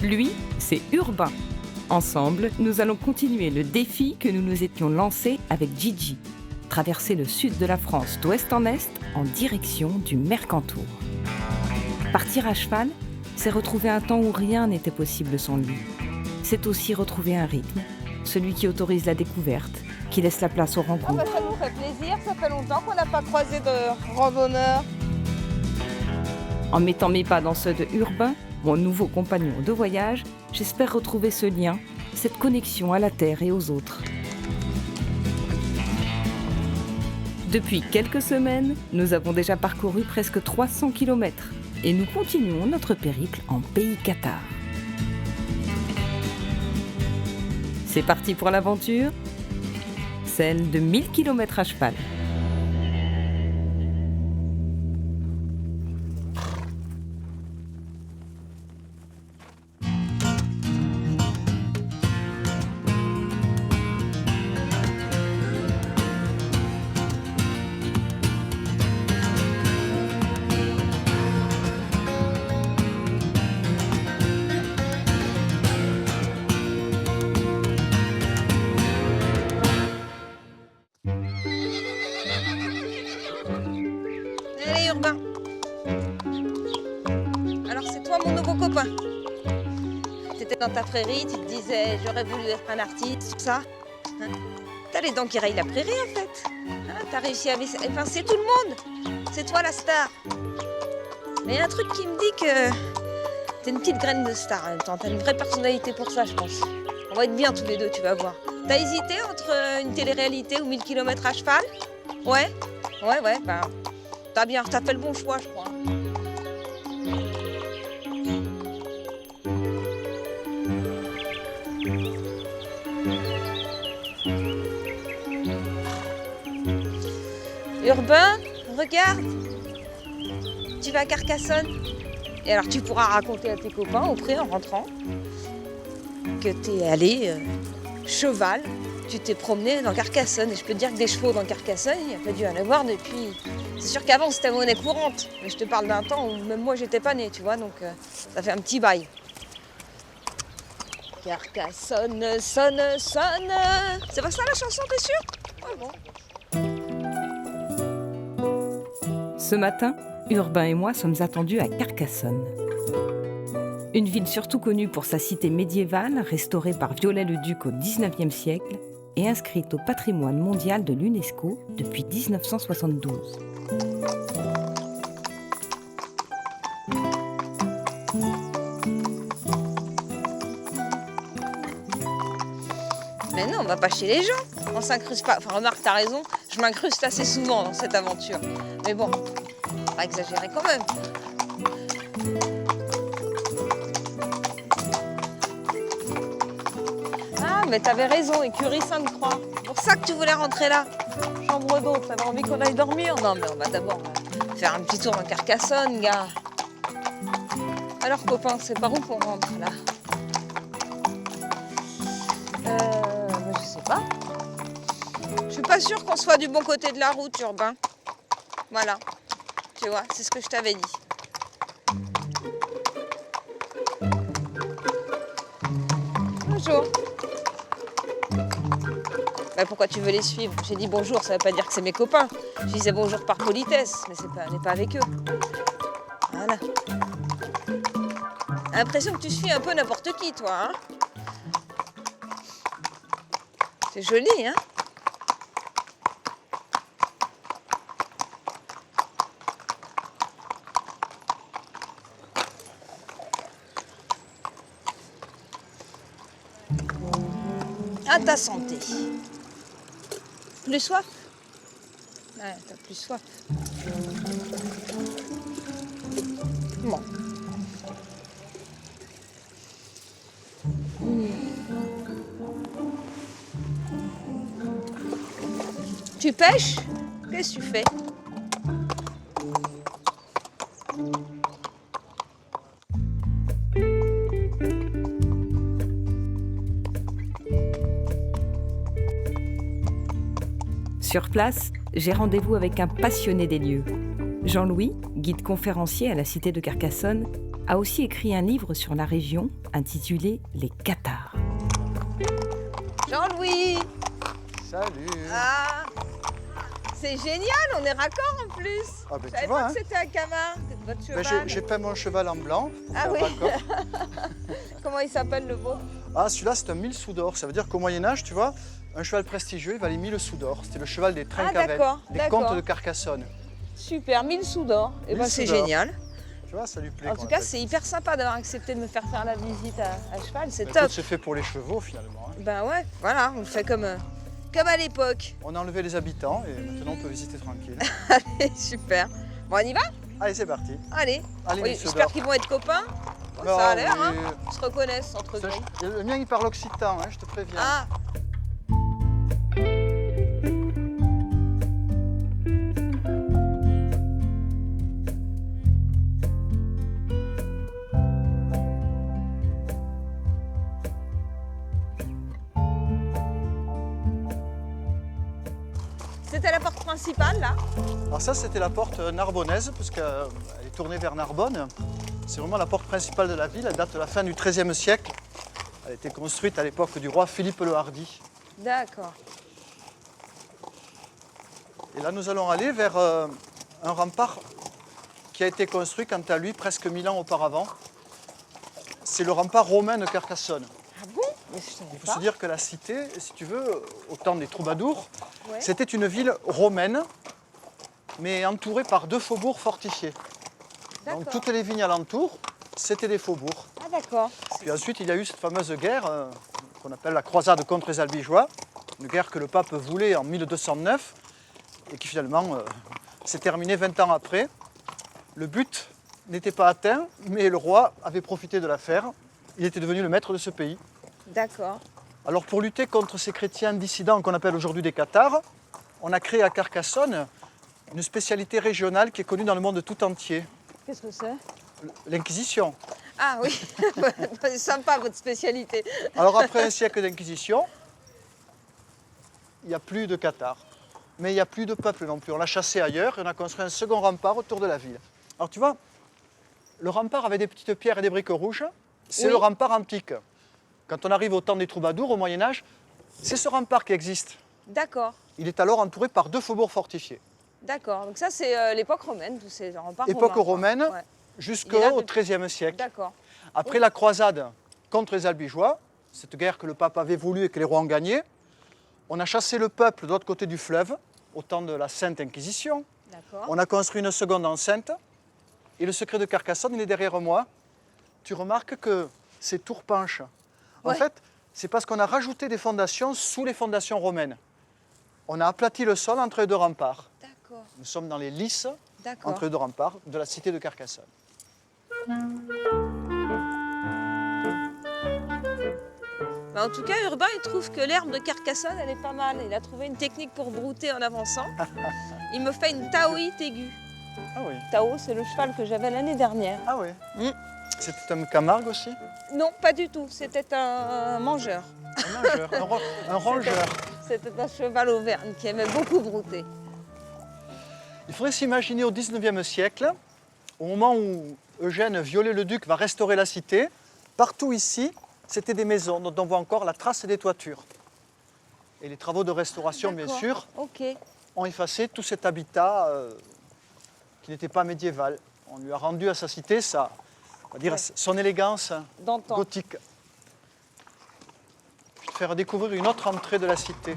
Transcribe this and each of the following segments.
Lui, c'est Urbain. Ensemble, nous allons continuer le défi que nous nous étions lancé avec Gigi. Traverser le sud de la France d'ouest en est en direction du Mercantour. Partir à cheval, c'est retrouver un temps où rien n'était possible sans lui. C'est aussi retrouver un rythme, celui qui autorise la découverte, qui laisse la place aux rencontres. Ça nous fait plaisir, ça fait longtemps qu'on n'a pas croisé de randonneurs. En mettant mes pas dans ceux de Urbain, mon nouveau compagnon de voyage, j'espère retrouver ce lien, cette connexion à la terre et aux autres. Depuis quelques semaines, nous avons déjà parcouru presque 300 km et nous continuons notre périple en pays cathare. C'est parti pour l'aventure, celle de 1000 km à cheval. Allez Urbain. Alors c'est toi mon nouveau copain. Tu étais dans ta prairie, tu te disais j'aurais voulu être un artiste, tout ça. Hein, t'as les dents qui rayent la prairie en fait. Hein, t'as réussi à... Enfin c'est tout le monde. C'est toi la star. Mais il y a un truc qui me dit que t'es une petite graine de star en même temps. T'as une vraie personnalité pour ça je pense. On va être bien tous les deux, tu vas voir. T'as hésité entre une télé-réalité ou 1000 km à cheval? Ouais, ben... T'as fait le bon choix, je crois. Urbain, regarde. Tu vas à Carcassonne. Et alors tu pourras raconter à tes copains au pré en rentrant que t'es allé cheval. Tu t'es promené dans Carcassonne. Et je peux te dire que des chevaux dans Carcassonne, il n'y a pas dû en avoir depuis... C'est sûr qu'avant, c'était monnaie courante. Mais je te parle d'un temps où même moi, j'étais pas née, tu vois. Donc, ça fait un petit bail. Carcassonne, sonne, sonne. C'est pas ça la chanson, t'es sûr? Oh, bon. Ce matin, Urbain et moi sommes attendus à Carcassonne. Une ville surtout connue pour sa cité médiévale, restaurée par Viollet-le-Duc au XIXe siècle et inscrite au patrimoine mondial de l'UNESCO depuis 1972. Mais non, on va pas chez les gens. On s'incruste pas. Enfin, remarque, t'as raison, je m'incruste assez souvent dans cette aventure. Mais bon, pas exagérer quand même. Ah, mais t'avais raison, écurie Sainte-Croix. C'est pour ça que tu voulais rentrer là. Chambre d'hôte, t'avais envie qu'on aille dormir? Non, mais on va d'abord faire un petit tour dans Carcassonne, gars. Alors, copain, c'est par où qu'on rentre, là? Je sais pas. Je suis pas sûre qu'on soit du bon côté de la route, Urbain. Voilà. Tu vois, c'est ce que je t'avais dit. Bonjour. Bah, pourquoi tu veux les suivre? J'ai dit bonjour, ça veut pas dire que c'est mes copains. Je disais bonjour par politesse, mais on n'est pas avec eux. Voilà. L'impression que tu suis un peu n'importe qui, toi, hein? C'est joli, hein? À ta santé. Plus soif? Ouais, t'as plus soif. Bon. Tu pêches? Qu'est-ce que tu fais? Sur place, j'ai rendez-vous avec un passionné des lieux. Jean-Louis, guide conférencier à la cité de Carcassonne, a aussi écrit un livre sur la région intitulé Les Cathares. Jean-Louis! Salut. Ah, c'est génial, on est raccord en plus. Ah ben Je tu savais vois, pas hein. que c'était un Camargue, votre Ben, cheval. j'ai peint mon cheval en blanc. Ah pour oui. faire raccord. Comment il s'appelle le beau? Ah, celui-là, c'est un 1000 sous d'or. Ça veut dire qu'au Moyen-Âge, tu vois, un cheval prestigieux, il valait 1000 sous d'or. C'était le cheval des Trincavel, d'accord, des d'accord. comtes de Carcassonne. Super, 1000 sous d'or. Et 1000 ben sous c'est d'or. génial. Tu vois, ça lui plaît. En qu'on tout cas, appelle. c'est hyper sympa d'avoir accepté de me faire la visite à cheval, c'est Ben, top. écoute, c'est fait pour les chevaux, finalement. Hein. Ben ouais, voilà, on le fait comme à l'époque. On a enlevé les habitants et maintenant, on peut visiter tranquille. Allez, super. Bon, on y va? Allez, c'est parti. Allez. Allez, Oui, Miss j'espère Odor. qu'ils vont être copains. Non, Ça a l'air, oui. hein. Ils se reconnaissent entre Ça, eux. le mien, il parle occitan, hein, je te préviens. Ah, c'était la porte principale, là. Alors ça, c'était la porte narbonnaise, puisqu'elle est tournée vers Narbonne. C'est vraiment la porte principale de la ville. Elle date de la fin du XIIIe siècle. Elle a été construite à l'époque du roi Philippe le Hardi. D'accord. Et là, nous allons aller vers un rempart qui a été construit, quant à lui, presque 1000 ans auparavant. C'est le rempart romain de Carcassonne. Ah bon? Mais je savais Il faut pas. se dire que la cité, si tu veux, au temps des troubadours, Ouais. c'était une ville romaine, mais entourée par 2 faubourgs fortifiés. Donc D'accord. toutes les vignes alentour, c'était des faubourgs. Ah d'accord. Puis ensuite, il y a eu cette fameuse guerre qu'on appelle la croisade contre les Albigeois, une guerre que le pape voulait en 1209 et qui finalement s'est terminée 20 ans après. Le but n'était pas atteint, mais le roi avait profité de l'affaire. Il était devenu le maître de ce pays. D'accord. Alors pour lutter contre ces chrétiens dissidents qu'on appelle aujourd'hui des Cathares, on a créé à Carcassonne une spécialité régionale qui est connue dans le monde tout entier, Qu'est-ce que c'est? l'Inquisition. Ah oui, c'est sympa votre spécialité. Alors après un siècle d'Inquisition, il n'y a plus de Cathares. Mais il n'y a plus de peuple non plus. On l'a chassé ailleurs et on a construit un second rempart autour de la ville. Alors tu vois, le rempart avait des petites pierres et des briques rouges, c'est Oui. le rempart antique. Quand on arrive au temps des troubadours, au Moyen-Âge, c'est ce rempart qui existe. D'accord, Il est alors entouré par 2 faubourgs fortifiés. d'accord. Donc ça c'est l'époque romaine, tous ces remparts Époque romains, quoi. romaine, Ouais. Il est là jusqu'au depuis- XIIIe siècle. D'accord. Après la croisade contre les Albigeois, cette guerre que le pape avait voulu et que les rois ont gagnée, on a chassé le peuple de l'autre côté du fleuve, au temps de la Sainte Inquisition. D'accord. On a construit une seconde enceinte. Et le secret de Carcassonne, il est derrière moi. Tu remarques que ces tours penchent. En Ouais. fait, c'est parce qu'on a rajouté des fondations sous les fondations romaines. On a aplati le sol entre les 2 remparts. D'accord. Nous sommes dans les lisses D'accord. entre les 2 remparts de la cité de Carcassonne. Bah, en tout cas, Urbain, il trouve que l'herbe de Carcassonne, elle est pas mal. Il a trouvé une technique pour brouter en avançant. Il me fait une taoïte aiguë. Ah oui. Tao, c'est le cheval que j'avais l'année dernière. Ah oui. Mm. C'était un Camargue aussi? Non, pas du tout. C'était un mangeur. Un mangeur, un rongeur. C'était un cheval auvergne qui aimait beaucoup brouter. Il faudrait s'imaginer au XIXe siècle, au moment où Eugène Viollet-le-Duc va restaurer la cité, partout ici, c'était des maisons dont on voit encore la trace des toitures. Et les travaux de restauration, bien D'accord. sûr, Ok. ont effacé tout cet habitat qui n'était pas médiéval. On lui a rendu à sa cité on va dire, Ouais. son élégance D'antan. gothique. Je vais te faire découvrir une autre entrée de la cité.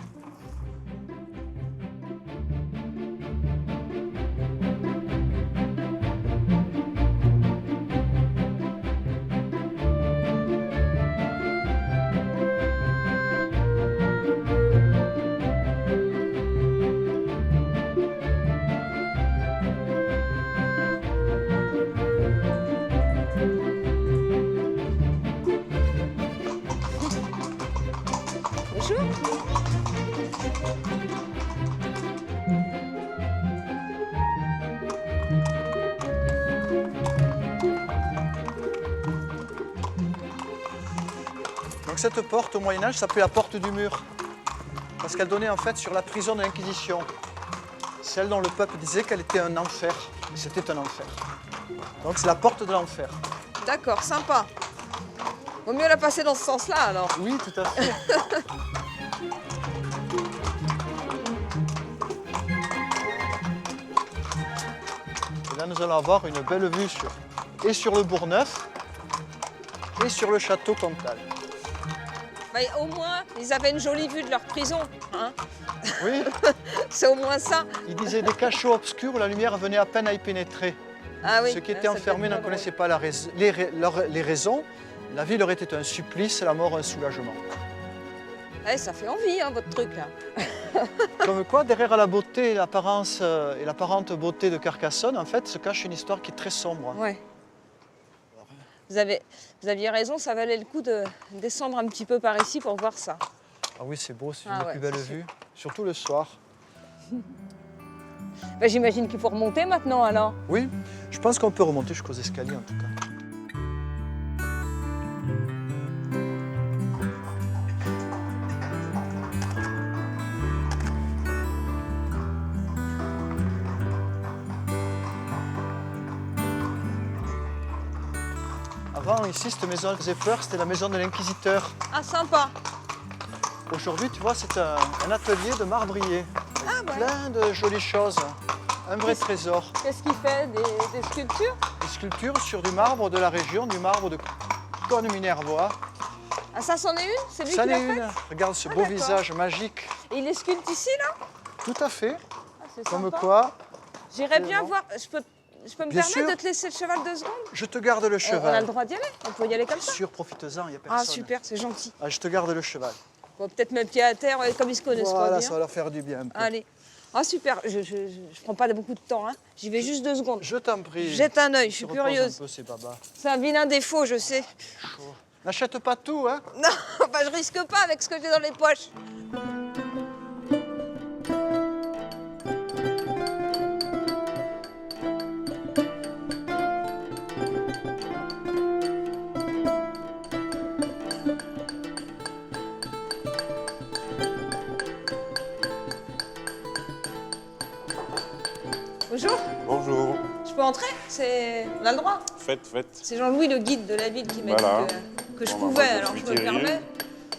Bonjour. Donc cette porte au Moyen-Âge s'appelait la porte du mur, parce qu'elle donnait en fait sur la prison de l'Inquisition, celle dont le peuple disait qu'elle était un enfer, et c'était un enfer. Donc c'est la porte de l'enfer. D'accord, sympa. Vaut mieux la passer dans ce sens-là alors. Oui, tout à fait. Et là, nous allons avoir une belle vue sur le Bourgneuf et sur le château Comtal. Bah, au moins, ils avaient une jolie vue de leur prison. Hein. Oui, C'est au moins ça. il disait des cachots obscurs où la lumière venait à peine à y pénétrer. Ah oui. Ceux qui étaient ça enfermés peut n'en être connaissaient pas les raisons. La vie leur était un supplice, la mort un soulagement. drôle. Ouais, ça fait envie, hein, votre truc là. Comme quoi, derrière la beauté, l'apparence et l'apparente beauté de Carcassonne, en fait, se cache une histoire qui est très sombre. Ouais. Vous aviez raison, ça valait le coup de descendre un petit peu par ici pour voir ça. Ah oui, c'est beau, c'est Ah une des ouais, plus belles c'est sûr. vues, surtout le soir. Bah, j'imagine qu'il faut remonter maintenant alors. Oui, je pense qu'on peut remonter jusqu'aux escaliers en tout cas. Avant, ici, cette maison faisait peur, c'était la maison de l'inquisiteur. Ah, sympa. Aujourd'hui, tu vois, c'est un atelier de marbrier. Ah, ouais. Plein de jolies choses. Un vrai trésor. Qu'est-ce qu'il fait? Des sculptures? Des sculptures sur du marbre de la région, du marbre de Cône-Minervois. Ah, ça, c'en est une? C'est lui Ça qui en l'a est fait? une. Regarde ce beau d'accord. visage magique. Et il les sculpte ici, là? Tout à fait. Ah, c'est Comme sympa. quoi, J'irais bien Vraiment. voir. Je peux me Bien permettre sûr. de te laisser le cheval 2 secondes? je te garde le On a le cheval. droit d'y aller? On peut y aller comme Bien ça? sûr, profite-en, il n'y a personne. Ah, super, c'est gentil. Ah, je te garde le cheval. Bon, peut-être mes pieds à terre, ouais, comme ils se connaissent pas Voilà, bien. ça va leur faire du bien un peu. Allez. Ah, super. Je prends pas beaucoup de temps, hein. J'y vais juste 2 secondes. Je t'en prie. Jette un œil, je suis Se repose curieuse. un peu, c'est baba. C'est un vilain défaut, je sais. Chaud. N'achète pas tout, hein. Non, bah, je risque pas avec ce que j'ai dans les poches. Bonjour, Bonjour, je peux entrer? On a le droit? faites. C'est Jean-Louis, le guide de la ville, qui m'a Voilà. dit que je Bon, bah, pouvais, moi, alors je suis me Thierry, permets.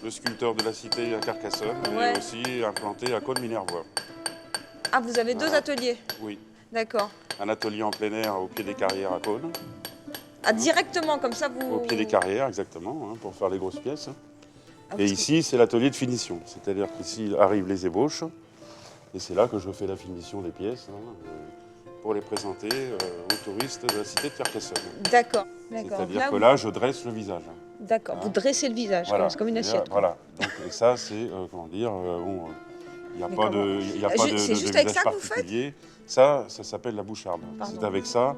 le sculpteur de la cité à Carcassonne Ouais. et aussi implanté à Cône-Minervois. Ah, vous avez 2 Voilà. ateliers? Oui, D'accord. un atelier en plein air au pied des carrières à Cône. Ah, directement, comme ça, vous... Au pied des carrières, exactement, hein, pour faire les grosses pièces. Ah, Et parce que- ici, c'est l'atelier de finition. C'est-à-dire qu'ici arrivent les ébauches. Et c'est là que je fais la finition des pièces pour les présenter aux touristes de la cité de Carcassonne. D'accord, d'accord. C'est-à-dire que là, je dresse le visage. D'accord, vous dressez le visage, Voilà. c'est comme une assiette. quoi. Voilà. Donc, et ça, c'est, comment dire, bon, il n'y a Mais pas comment- de, y a C'est pas de, juste de avec visage ça que vous faites particulier. Ça s'appelle la boucharde. Pardon. C'est avec ça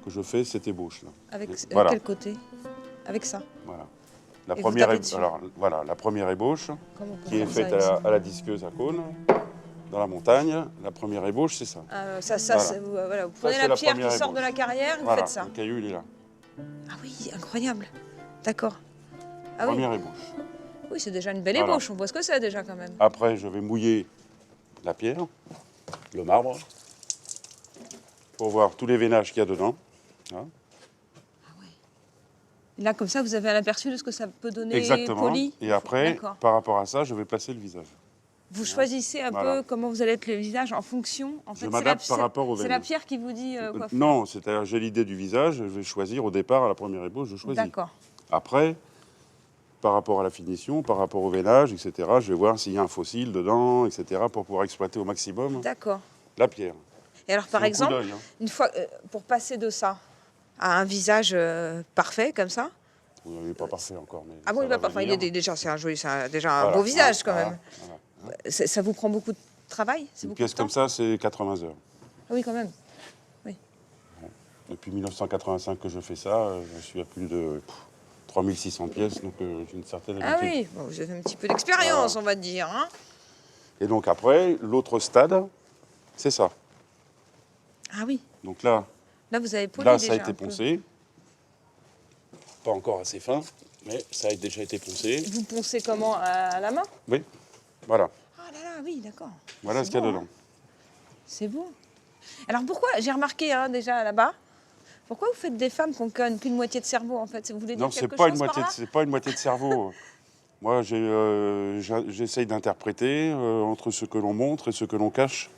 que je fais cette ébauche-là. Avec Voilà. quel côté? Avec ça. Voilà. La Et vous première, tapez dessus. alors, voilà, la première ébauche Comment on peut qui est faire faite ça ici à la disqueuse à Cône, dans la montagne. La première ébauche, c'est ça. Ah, ça, Voilà. voilà, vous prenez c'est la la pierre qui première sort de la ébauche. carrière, vous Voilà, faites ça. le caillou, il est là. Ah oui, incroyable. D'accord. Ah oui, Première ébauche. oui c'est déjà une belle Voilà. ébauche, on voit ce que c'est déjà quand même. Après, je vais mouiller la pierre, le marbre, pour voir tous les vénages qu'il y a dedans. Hein. Et là, comme ça, vous avez un aperçu de ce que ça peut donner Exactement. poli. Et après, D'accord. par rapport à ça, je vais placer le visage. Vous choisissez un Voilà. peu comment vous allez être le visage en fonction. En fait, c'est m'adapte par rapport au C'est vénin. la pierre qui vous dit quoi faire. Non, c'est-à-dire j'ai l'idée du visage, je vais choisir au départ, à la première ébauche, je choisis. D'accord. Après, par rapport à la finition, par rapport au veinage, etc., je vais voir s'il y a un fossile dedans, etc., pour pouvoir exploiter au maximum D'accord. la pierre. Et alors, par C'est au coup exemple, d'œil, hein. une fois, pour passer de ça à un visage parfait comme ça. Oui, il n'est pas parfait encore. Mais Ah bon, ça il va va pas. Enfin, il venir. est déjà, c'est un joli, déjà un Voilà, beau visage quand voilà, même. voilà. Ça vous prend beaucoup de travail? C'est Une beaucoup pièce de temps comme ça, c'est 80 heures. Ah oui, quand même. Depuis 1985 que je fais ça, je suis à plus de 3600 pièces, donc j'ai une certaine Ah habitude. oui, bon, vous avez un petit peu d'expérience, on va dire. Hein. Et donc après, l'autre stade, c'est ça. Ah oui, Donc là, là vous avez poli là déjà ça a été un peu. poncé. Pas encore assez fin, mais ça a déjà été poncé. Vous poncez comment? À la main? Oui, voilà. Ah là là, oui, d'accord. Voilà C'est ce qu'il y a beau, dedans. C'est beau. Alors pourquoi, j'ai remarqué déjà là-bas, Pourquoi vous faites des femmes qui n'ont qu'une moitié de cerveau, en fait? Vous voulez dire Non, c'est quelque pas chose par là? c'est pas une moitié de cerveau. Moi, j'essaye d'interpréter entre ce que l'on montre et ce que l'on cache.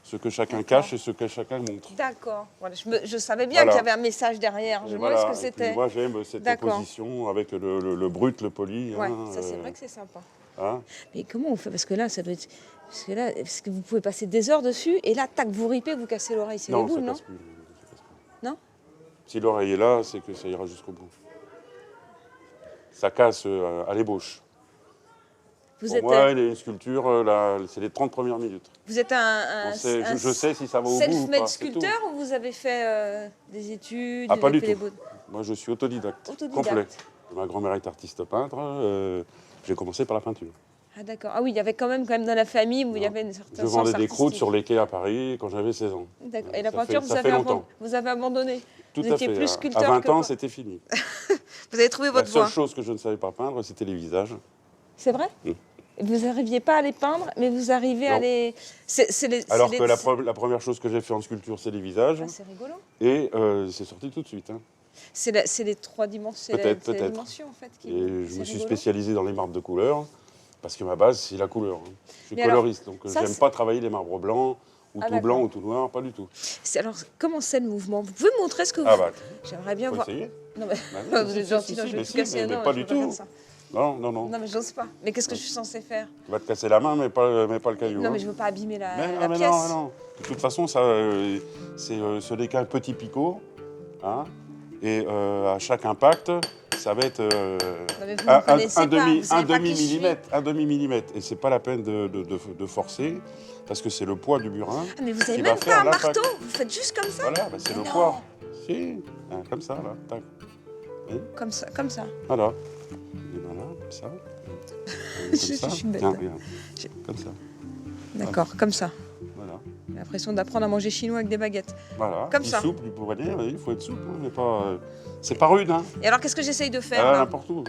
Ce que chacun D'accord. cache et ce que chacun montre. D'accord. Voilà, je savais bien Voilà. qu'il y avait un message derrière. Je Et me demandais ce que Et puis c'était. moi, j'aime cette D'accord. opposition avec le brut, le poli. Ouais, hein, ça c'est vrai que c'est sympa. hein. Mais comment on fait? Parce que là, ça doit être... Parce que vous pouvez passer des heures dessus, et là, tac, vous ripez, vous cassez l'oreille. C'est les Non, ça boules, non? casse plus. Ça casse plus. Non? Si l'oreille est là, c'est que ça ira jusqu'au bout. Ça casse à l'ébauche. Vous Pour êtes, moi, il y a une sculpture, là, c'est les 30 premières minutes. vous êtes On sait- un je sais si ça va au bout ou self-made pas. c'est tout. sculpteur, ou vous avez fait des études? Ah, vous pas avez du fait tout. les beaux- Moi, je suis autodidacte. Autodidacte. Complet. Ma grand-mère est artiste peintre. J'ai commencé par la peinture. Ah d'accord. Ah oui, il y avait quand même dans la famille où il y Non. avait une certaine Je vendais sens des croûtes artistique. sur les quais à Paris quand j'avais 16 ans. D'accord. Et la Ça peinture, fait- ça fait longtemps. vous avez abandonné. Tout Vous à étiez fait. plus À sculpteur 20 que ans, pas. c'était fini. Vous avez trouvé La votre seule voie. chose que je ne savais pas peindre, c'était les visages. C'est vrai? Et vous n'arriviez pas à les peindre, mais vous arrivez à Non. les... Alors que la première chose que j'ai fait en sculpture, c'est les visages. Ah, c'est rigolo. Et c'est sorti tout de suite. hein. C'est les 3 dimensions, c'est les Peut-être. dimensions en fait. Et je c'est me suis rigolo. spécialisé dans les marbres de couleur, parce que ma base, c'est la couleur. hein. Je suis Mais alors, coloriste, donc ça, j'aime c'est- pas travailler les marbres blancs, ou Ah, tout d'accord. blanc, ou tout noir, pas du tout. Alors, comment c'est le mouvement? Vous pouvez me montrer ce que vous Ah bah, J'aimerais bien faut voir. essayer. Non, mais Bah, vous si, êtes si, gentil, si, non, si, je vais mais tout si, casser. mais Non, pas je du peux pas tout. faire ça. Non. Non, mais j'ose pas. Mais qu'est-ce que je suis censée faire? Tu vas te casser la main, mais pas le caillou. Non, hein. mais je veux pas abîmer la Mais pièce. non. De toute façon, ce n'est qu'un petit picot. Hein, et à chaque impact, ça va être Non, mais vous me connaissez pas, vous savez pas qui je suis. un demi-millimètre. Et c'est pas la peine de forcer, parce que c'est le poids du burin. Ah, mais vous avez qui même va pas faire un l'impact. marteau? Vous faites juste comme ça? Voilà, bah, c'est Mais le non. poids. Si, hein, comme ça, là. Tac. Comme ça, comme ça. Voilà. Les mains là, comme ça. Comme Je ça. suis bête. Tiens, regarde. J'ai- Comme ça. D'accord, comme ça. Voilà. J'ai l'impression d'apprendre à manger chinois avec des baguettes. Voilà. Comme Du ça. souple, du poignet, il faut être souple. hein, mais pas, c'est pas rude, hein. Et alors, qu'est-ce que j'essaye de faire Ah, là? n'importe où,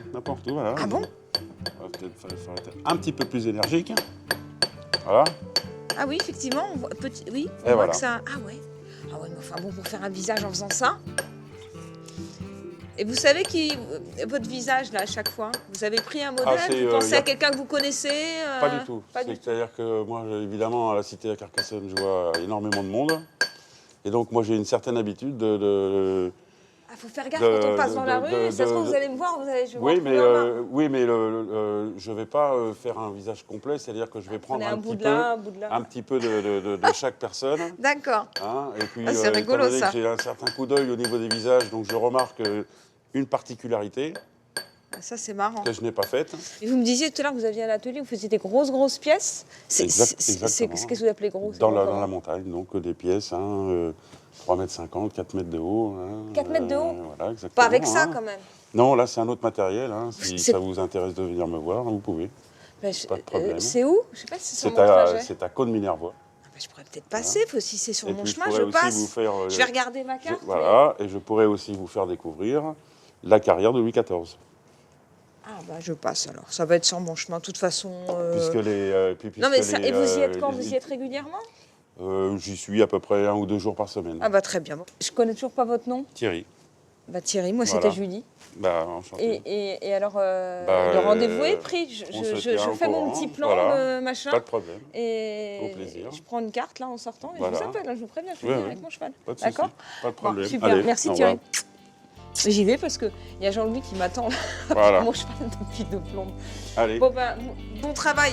voilà. Ah bon? Faut être un petit peu plus énergique. Voilà. Ah oui, effectivement, on voit, oui, on Et voit voilà. que ça... Ah ouais, mais enfin bon, pour faire un visage en faisant ça... Et vous savez votre visage, là, à chaque fois, vous avez pris un modèle, c'est, vous pensez y a- à quelqu'un que vous connaissez Pas du tout. Pas du tout. C'est-à-dire que moi, évidemment, à la cité à Carcassonne, je vois énormément de monde. Et donc, moi, j'ai une certaine habitude de Ah, faut faire gaffe quand on passe dans la rue, ça se trouve, vous allez me voir, je vais Oui, vous mais, retrouver en main. je ne vais pas faire un visage complet, c'est-à-dire que je vais prendre Prenez un un bout petit de peu, là, un bout de là. un petit peu de chaque personne. D'accord. Hein, et puis, Ah, c'est rigolo, étant donné ça. que j'ai un certain coup d'œil au niveau des visages, donc je remarque une particularité Ah, ça, c'est marrant. que je n'ai pas faite. Et vous me disiez tout à l'heure que vous aviez un atelier, vous faisiez des grosses pièces. Exactement. Qu'est-ce que vous appelez gros? Dans la montagne, donc des pièces, 3,50 m, 4 mètres de haut. 4 mètres de haut? Voilà, exactement. Pas avec ça, hein. quand même. Non, là, c'est un autre matériel. hein. Si C'est- ça vous intéresse de venir me voir, vous pouvez. Ben, Pas de problème. c'est où? Je sais pas si c'est sur C'est mon trajet. à Cône-Minervois. Ah, ben, je pourrais peut-être passer, si c'est sur Et mon puis, chemin, je je pourrais aussi passe. vous faire, Je vais regarder ma carte. Voilà, et je pourrais aussi vous faire découvrir la carrière de Louis XIV. Ah bah je passe alors, ça va être sur mon chemin, de toute façon. Non mais ça, et vous y êtes quand? Vous y êtes régulièrement? J'y suis à peu près 1 ou 2 jours par semaine. Ah bah très bien. Bon. Je connais toujours pas votre nom. Thierry, Bah Thierry, moi Voilà. c'était Julie. enchanté. Et alors Bah, le rendez-vous est pris. on se Je tient au fais mon courant, petit plan voilà. de machin. Pas de problème, Et Au plaisir. je prends une carte là en sortant et Voilà. je vous appelle, hein, je vous préviens, je vais Ouais, venir ouais. avec mon cheval. pas de souci, D'accord? pas de problème. Bon, super, Allez, merci au Thierry. revoir. J'y vais parce qu'il y a Jean-Louis qui m'attend Voilà, mon cheval depuis 2 plombes. allez, Bon ben, bon travail.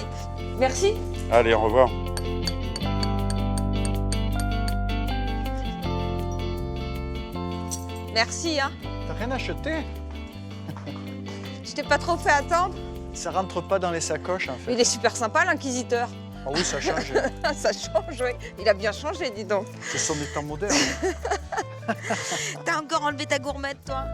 Merci. allez, au revoir. Merci, hein. T'as rien acheté? Je t'ai pas trop fait attendre. Ça rentre pas dans les sacoches en fait. Il est super sympa, l'inquisiteur. Ah oui, ça change. Ça change, oui. Il a bien changé, dis donc. Ce sont des temps modernes. T'as encore enlevé ta gourmette, toi.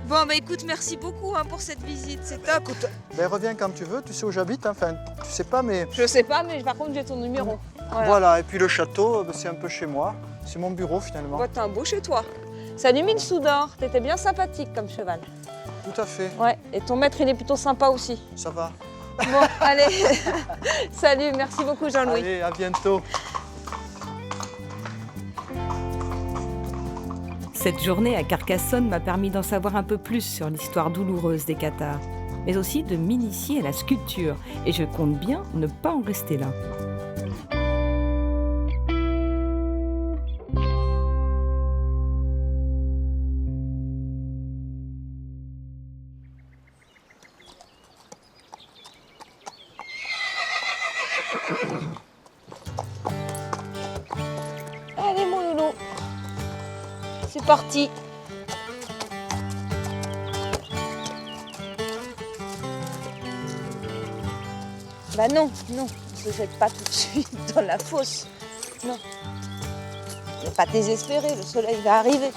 Bon, bah écoute, merci beaucoup hein, pour cette visite, c'est top. Écoute, ben reviens quand tu veux, tu sais où j'habite, hein. Enfin, tu sais pas, mais Je sais pas, mais par contre, j'ai ton numéro. Voilà. voilà. Et puis le château, ben, c'est un peu chez moi. C'est mon bureau finalement. Bon, t'as un beau chez toi. Salut Mine Soudor, t'étais bien sympathique comme cheval. Tout à fait, Ouais, et ton maître, il est plutôt sympa aussi. ça va. Bon, allez. Salut, merci beaucoup Jean-Louis. Allez, à bientôt. Cette journée à Carcassonne m'a permis d'en savoir un peu plus sur l'histoire douloureuse des cathares, mais aussi de m'initier à la sculpture, et je compte bien ne pas en rester là. Allez mon loulou, c'est parti. Bah non, non, ne se jette pas tout de suite dans la fosse. Non. Ne pas désespérer, le soleil va arriver.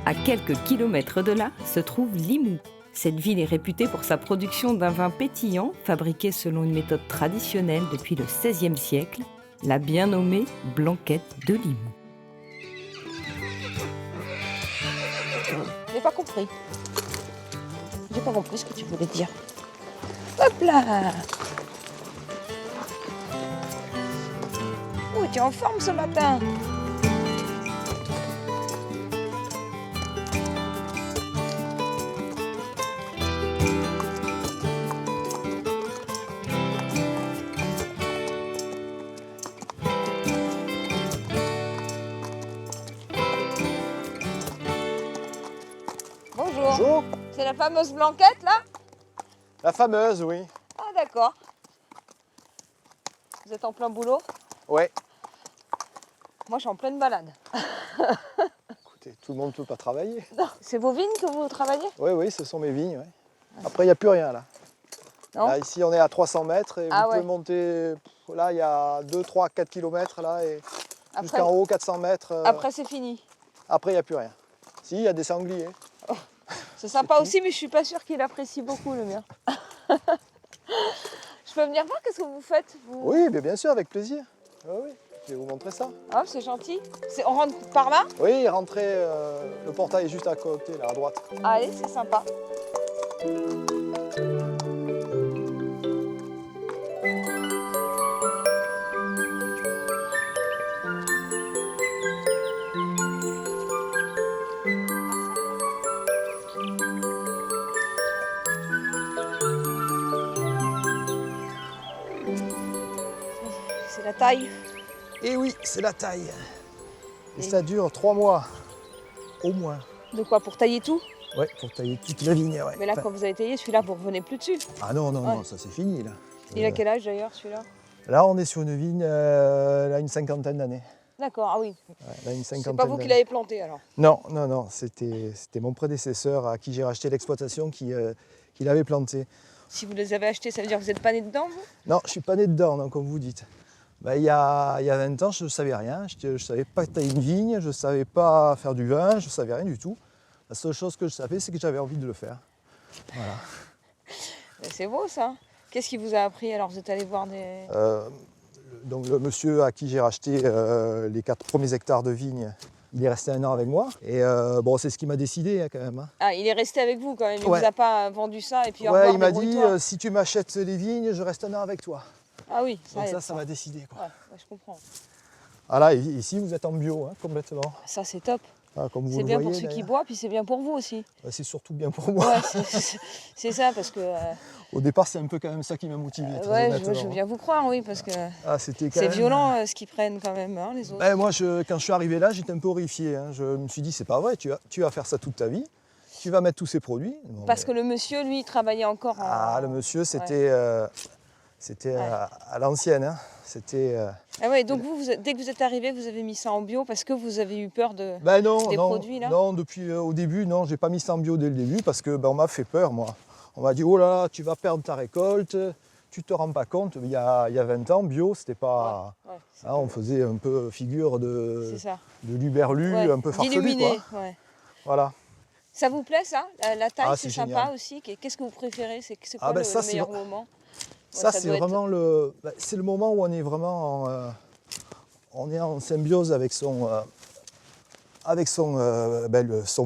À quelques kilomètres de là se trouve Limoux. Cette ville est réputée pour sa production d'un vin pétillant, fabriqué selon une méthode traditionnelle depuis le XVIe siècle, la bien nommée Blanquette de Limoux. J'ai pas compris. J'ai pas compris ce que tu voulais dire. Hop là! Oh, tu es en forme ce matin! Bonjour. Bonjour. C'est la fameuse Blanquette là? La fameuse, oui. Ah d'accord. Vous êtes en plein boulot? Ouais. Moi je suis en pleine balade. Écoutez, tout le monde ne peut pas travailler. Non. C'est vos vignes que vous travaillez? Oui, oui, ce sont mes vignes. Ouais. Après, il n'y a plus rien là. Non. Là, ici, on est à 300 mètres et Ah vous pouvez ouais. monter. Là, il y a 2, 3, 4 km là et Après, jusqu'en haut, 400 mètres. après c'est fini. Après, il n'y a plus rien. Si, il y a des sangliers. C'est sympa tout. aussi, mais je suis pas sûre qu'il apprécie beaucoup le mien. Je peux venir voir qu'est-ce que vous faites vous... Oui, mais bien sûr, avec plaisir. Oui, oui, je vais vous montrer ça. Ah, c'est gentil. On rentre par là? Oui, rentrez, le portail est juste à côté, là, à droite. Allez, c'est sympa. C'est la taille. Et oui, c'est la taille. Et Et- ça dure 3 mois, au moins. De quoi? Pour tailler tout? Ouais, pour tailler toute la vigne, ouais. Mais là, Enfin, quand vous avez taillé, celui-là, vous revenez plus dessus. ah non, non, Ouais. non, ça c'est fini là. Il a quel âge d'ailleurs, celui-là? Là, on est sur une vigne, là, une cinquantaine d'années. D'accord, ah oui. Ouais, là, une C'est cinquantaine pas vous qui d'années. l'avez planté alors? Non, non, non, c'était mon prédécesseur à qui j'ai racheté l'exploitation qui l'avait planté. Si vous les avez achetés, ça veut dire que vous n'êtes pas né dedans, vous? Non, je ne suis pas né dedans, non, comme vous dites. Ben, il y a 20 ans, je ne savais rien. Je ne savais pas tailler une vigne, je ne savais pas faire du vin, je ne savais rien du tout. La seule chose que je savais, c'est que j'avais envie de le faire. Voilà. Mais c'est beau ça. Qu'est-ce qui vous a appris alors? Vous êtes allé voir des... Donc le monsieur à qui j'ai racheté les 4 premiers hectares de vignes, il est resté 1 an avec moi. Et bon, c'est ce qui m'a décidé hein, quand même. Hein. Ah, il est resté avec vous quand même. Il Ouais. vous a pas vendu ça et puis au Ouais, revoir, il m'a dit débrouille-toi. si tu m'achètes les vignes, je reste 1 an avec toi. Ah oui, Donc aide, ça m'a décidé. Quoi. Ouais, ouais, je comprends. Voilà, et ici vous êtes en bio, hein, complètement. Ça c'est top. Ah, comme vous C'est le bien voyez, pour ceux qui d'ailleurs. boivent, puis c'est bien pour vous aussi. C'est surtout bien pour moi. Ouais, c'est ça parce que... Au départ, c'est un peu quand même ça qui m'a motivé. très ouais, honnêtement. je veux bien vous croire, oui, parce que Ah, c'était quand c'est même- violent ce qu'ils prennent quand même, hein, les autres. Ben, moi, quand je suis arrivé là, j'étais un peu horrifié. Hein. Je me suis dit, c'est pas vrai, tu vas faire ça toute ta vie. Tu vas mettre tous ces produits. Bon, Parce mais- que le monsieur, lui, il travaillait encore en... Ah, le monsieur, c'était Ouais. à l'ancienne. Hein. C'était. Ah ouais, donc dès que vous êtes arrivé, vous avez mis ça en bio parce que vous avez eu peur de... Ben non, Des non, produits, là non, depuis au début, non, j'ai pas mis ça en bio dès le début parce que ben, on m'a fait peur, moi. On m'a dit, oh là, tu vas perdre ta récolte, tu te rends pas compte. Il y a 20 ans, bio, c'était pas. Ouais, c'est Hein, on faisait un peu figure de ça. luberlu, Ouais, un peu farfelu, d'illuminé, quoi. ouais. Voilà. Ça vous plaît ça? La taille, Ah, c'est c'est sympa génial. aussi. Qu'est-ce que vous préférez? C'est quoi Ah, ben, le ça, c'est meilleur vra- moment? Ça, ça c'est doit être- vraiment c'est le moment où on est vraiment on est en symbiose avec son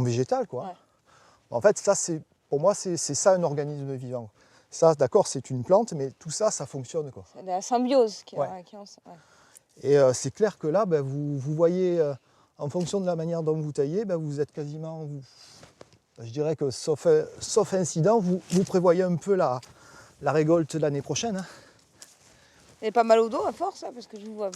végétal, quoi. Ouais. En fait, ça, pour moi, c'est ça un organisme vivant. Ça, d'accord, c'est une plante, mais tout ça, ça fonctionne, quoi. C'est la symbiose qui, Ouais. qui en... ouais. Et c'est clair que là, ben, vous voyez, en fonction de la manière dont vous taillez, ben, vous êtes quasiment... je dirais que, sauf incident, vous prévoyez un peu la récolte l'année prochaine. Hein. Et pas mal au dos à force, hein, parce que je vous vois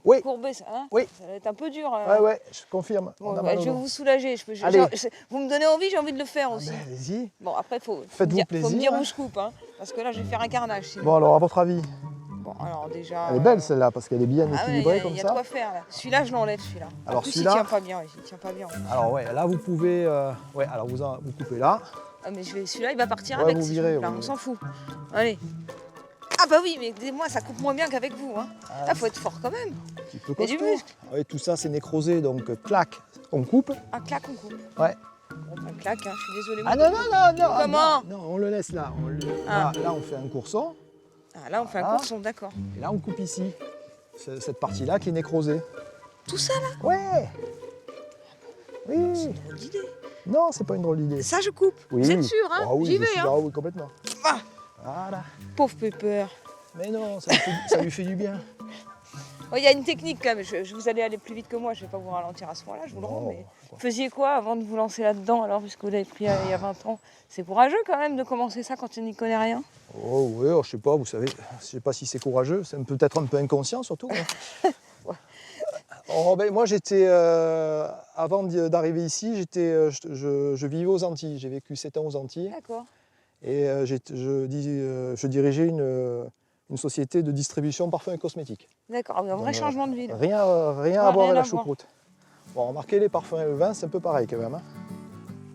Oui. courber ça. Hein. Oui. Ça va être un peu dur. Ouais, je confirme. Bon, On a bah, mal au je vais dos. vous soulager. Allez. Vous me donnez envie, j'ai envie de le faire aussi. Ben, allez-y. Bon, après, il faut Faites-vous faut me plaisir. dire où je coupe, hein, parce que là, je vais faire un carnage. Sinon. Bon, alors, à votre avis, Bon, alors déjà... elle est belle celle-là, parce qu'elle est bien Ah ouais, équilibrée comme il y a de ça. quoi faire, là. Celui-là, je l'enlève, celui-là. En Alors, plus, celui-là- il tient pas bien, il tient pas bien. Alors, ouais, là, vous pouvez... ouais, alors, vous coupez là. Ah, mais celui-là, il va partir Ouais, avec, vous si virez, je coupe, là, vous on virez. s'en fout. Allez. Ah bah oui, mais moi, ça coupe moins bien qu'avec vous. Hein. Là, faut être fort quand même. Un petit peu Il y a du costaud. muscle. Oui, tout ça, c'est nécrosé, donc clac, on coupe. Un claque, on coupe. Ouais. Bon, un claque, hein, je suis désolée. Ah moi. non, Comment non, on le laisse là. Ah. Là, on fait un courson, Ah, là, on fait un Voilà. courson, d'accord. et là, on coupe ici. Cette partie-là qui est nécrosée. Tout ça, là, Ouais. c'est Oui. une drôle d'idée. Non, c'est pas une drôle d'idée. Ça, je coupe. Oui. Vous êtes sûr, hein Ah oui, J'y je vais, suis- hein. Ah oui, complètement. Ah. Voilà. Pauvre Pepper. Mais non, ça lui fait du bien. Oh, il y a une technique quand même. Vous allez aller plus vite que moi. Je vais pas vous ralentir à ce point-là. Je vous le rends. Non, Mais pourquoi. vous faisiez quoi avant de vous lancer là-dedans alors, puisque vous l'avez pris il y a 20 ans? C'est courageux quand même de commencer ça quand on n'y connaît rien. Oh oui, je sais pas, vous savez, je sais pas si c'est courageux, c'est peut-être un peu inconscient surtout. mais- Ouais. Oh, ben, moi j'étais, avant d'arriver ici, je vivais aux Antilles, j'ai vécu 7 ans aux Antilles D'accord. et je dirigeais une société de distribution parfums et cosmétiques. D'accord. Ah oui, un vrai Donc, changement de vie. là. Rien à voir rien avec à la voir. choucroute. Bon, remarquez, les parfums et le vin, c'est un peu pareil quand même. Hein.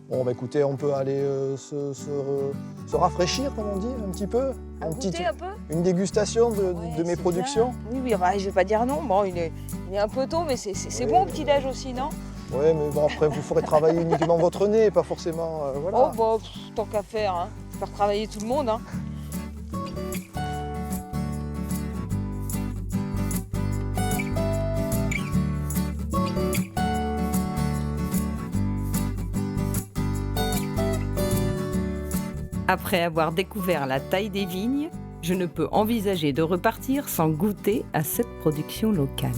Bon, bah, écoutez, on peut aller se rafraîchir, comme on dit, un petit peu. À goûter un peu. Une dégustation de Ouais, mes c'est productions. bien. Oui, bah, je vais pas dire non. Bon, il est un peu tôt, mais c'est Oui. bon au petit-déj aussi, non? Oui, mais bon, après, vous ferez travailler uniquement votre nez, pas forcément. Voilà. Oh, bah, tant qu'à faire, hein. Faire travailler tout le monde, hein. Après avoir découvert la taille des vignes, je ne peux envisager de repartir sans goûter à cette production locale.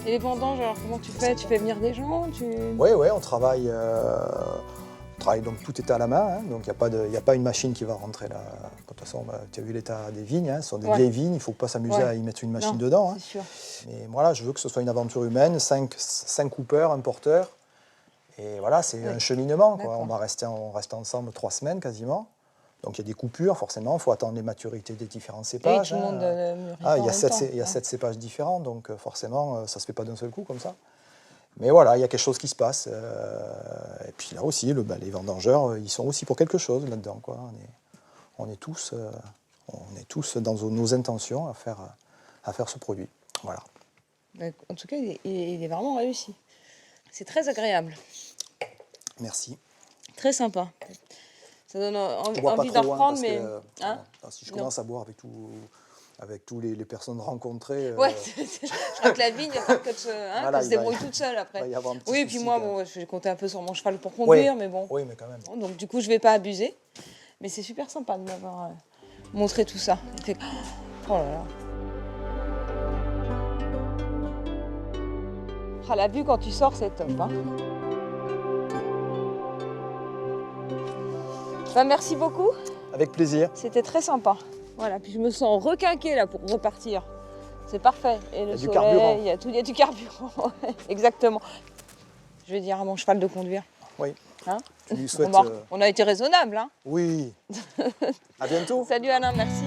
Et les vendanges, alors comment tu fais? Tu fais venir des gens? Oui, on travaille. Donc tout est à la main, hein, donc il n'y a pas une machine qui va rentrer là. De toute façon, tu as vu l'état des vignes, hein, ce sont des Ouais. vieilles vignes, il ne faut pas s'amuser Ouais. à y mettre une machine Non, dedans. hein. C'est sûr. Mais voilà, je veux que ce soit une aventure humaine, 5 coupeurs, un porteur. Et voilà, c'est Ouais. un cheminement. Quoi. D'accord. On reste ensemble 3 semaines quasiment. Donc il y a des coupures, forcément, il faut attendre les maturités des différents cépages. Et tout le monde hein. mûrit Ah, pas il y en a même 7 temps, hein. 7 cépages différents, donc forcément, ça ne se fait pas d'un seul coup comme ça. Mais voilà, il y a quelque chose qui se passe. Et puis là aussi, les vendangeurs, ils sont aussi pour quelque chose là-dedans. Quoi. On est tous dans nos intentions à faire ce produit. Voilà. En tout cas, il est vraiment réussi. C'est très agréable, Merci. très sympa. Ça donne Je bois pas envie d'en trop, hein, reprendre, parce mais... que, Hein si je Non. commence à boire avec tous les personnes rencontrées, Ouais, je crois que la vigne, il faut que Voilà, se il va- débrouille toute seule il va après. y avoir un petit Oui, et puis souci, moi, quand même. bon, j'ai compté un peu sur mon cheval pour conduire, mais bon. Oui, mais quand même. Donc du coup, je vais pas abuser. Mais c'est super sympa de m'avoir montré tout ça. Il fait... Oh là là. Ah, la vue quand tu sors, c'est top. Hein. Bah, merci beaucoup. Avec plaisir. C'était très sympa. Voilà, puis je me sens requinquée là pour repartir. C'est parfait. Et le du soleil, carburant. il y a du carburant. Ouais, exactement. Je vais dire à mon cheval de conduire. Oui. Hein? Tu lui souhaites. Remarque, on a été raisonnable. Hein. Oui. À bientôt. Salut Alain, merci.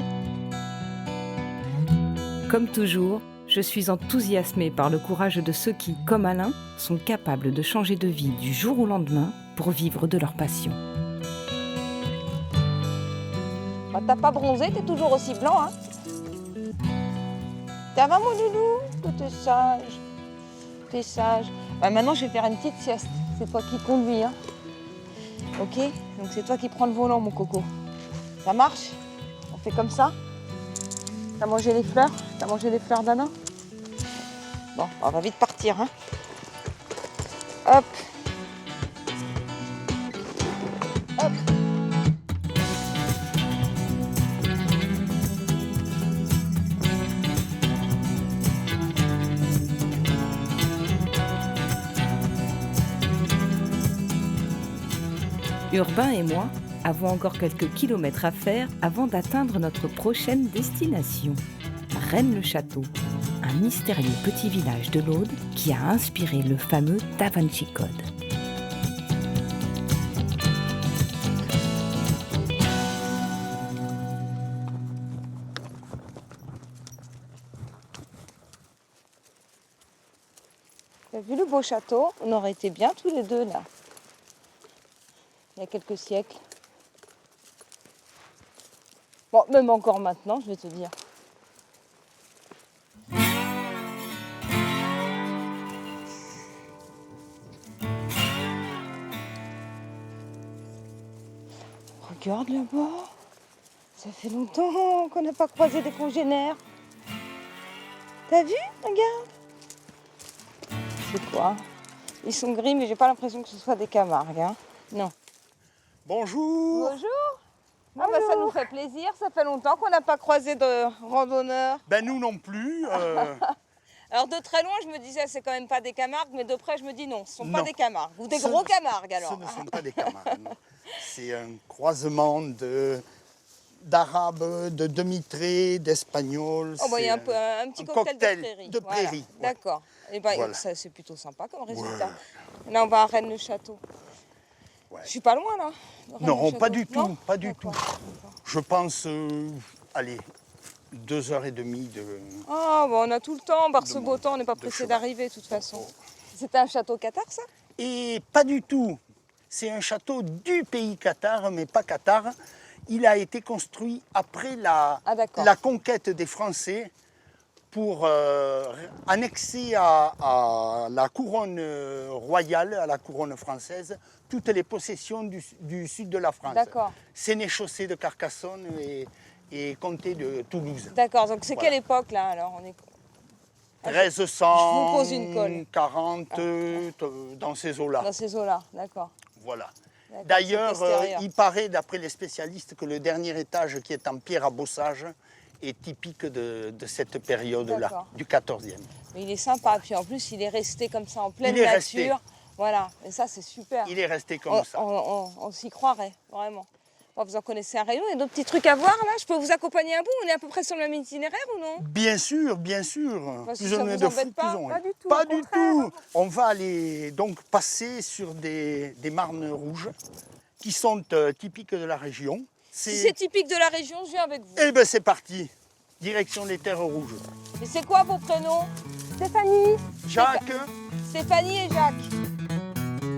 Comme toujours, je suis enthousiasmée par le courage de ceux qui, comme Alain, sont capables de changer de vie du jour au lendemain pour vivre de leur passion. Bah, t'as pas bronzé, t'es toujours aussi blanc. Hein. Ça va mon loulou? Oh, t'es sage. T'es sage. Bah, maintenant, je vais faire une petite sieste. C'est toi qui conduis. Hein. Ok? Donc c'est toi qui prends le volant, mon coco. Ça marche? On fait comme ça? T'as mangé les fleurs? T'as mangé les fleurs d'Alain? Bon, on va vite partir. Hein. Hop. Hop. Urbain et moi avons encore quelques kilomètres à faire avant d'atteindre notre prochaine destination, Rennes-le-Château, un mystérieux petit village de l'Aude qui a inspiré le fameux Da Vinci Code. T'as vu le beau château? On aurait été bien tous les deux là. Il y a quelques siècles. Bon, même encore maintenant, je vais te dire. Regarde là-bas. Ça fait longtemps qu'on n'a pas croisé des congénères. T'as vu? Regarde. C'est quoi? Ils sont gris, mais j'ai pas l'impression que ce soit des Camargues. Hein. Non. Bonjour. Bonjour. Ah bah, ça nous fait plaisir. Ça fait longtemps qu'on n'a pas croisé de randonneurs. Ben nous non plus. Alors de très loin, je me disais c'est quand même pas des Camargues, mais de près, je me dis non, ce ne sont pas Non. des Camargues. Ou des Ce- gros Camargues alors. Ce ne sont pas des Camargues. Non. C'est un croisement d'arabe, de demi-trait, d'espagnol. Oh bah, il y a C'est un petit cocktail de prairie. de Voilà. prairie, ouais. D'accord. Et ben, Voilà. ça, c'est plutôt sympa comme résultat. Là, on va à Rennes-le-Château. Ouais. Je suis pas loin là. de Non, Rennes-le-Château. pas du tout, Non pas du D'accord. tout. Je pense, allez, 2h30 de... Ah, bah, on a tout le temps. Par ce De beau temps, on n'est pas de pressé cheval. d'arriver de toute façon. C'était un château cathare, ça? Et pas du tout. C'est un château du pays Qatar, mais pas Qatar. Il a été construit après Ah, d'accord. la conquête des Français pour annexer à la couronne royale, à la couronne française, toutes les possessions du sud de la France. D'accord. Sénéchaussée de Carcassonne et comté de Toulouse. D'accord. Donc c'est Voilà. quelle époque là alors on est... 1300, je vous pose une colle. 40, dans ces eaux-là. Dans ces eaux-là, d'accord. Voilà. D'accord, D'ailleurs, c'est extérieur. il paraît, d'après les spécialistes, que le dernier étage qui est en pierre à bossage est typique de cette période-là, D'accord. du 14e. Mais il est sympa, puis en plus il est resté comme ça en pleine Il est nature. resté. Voilà, et ça c'est super. Il est resté comme ça. On s'y croirait, vraiment. Bon, vous en connaissez un rayon, il y a d'autres petits trucs à voir là. Je peux vous accompagner un bout? On est à peu près sur le même itinéraire ou non? Bien sûr, bien sûr. Enfin, si Plus ça on est vous de embête fous, pas, plus on est. pas du tout, Pas au du contraire. tout. On va aller donc passer sur des marnes rouges qui sont typiques de la région. Si c'est typique de la région, je viens avec vous. Eh bien, c'est parti. Direction les terres rouges. Et c'est quoi vos prénoms? Stéphanie. Jacques, Stéphanie et Jacques.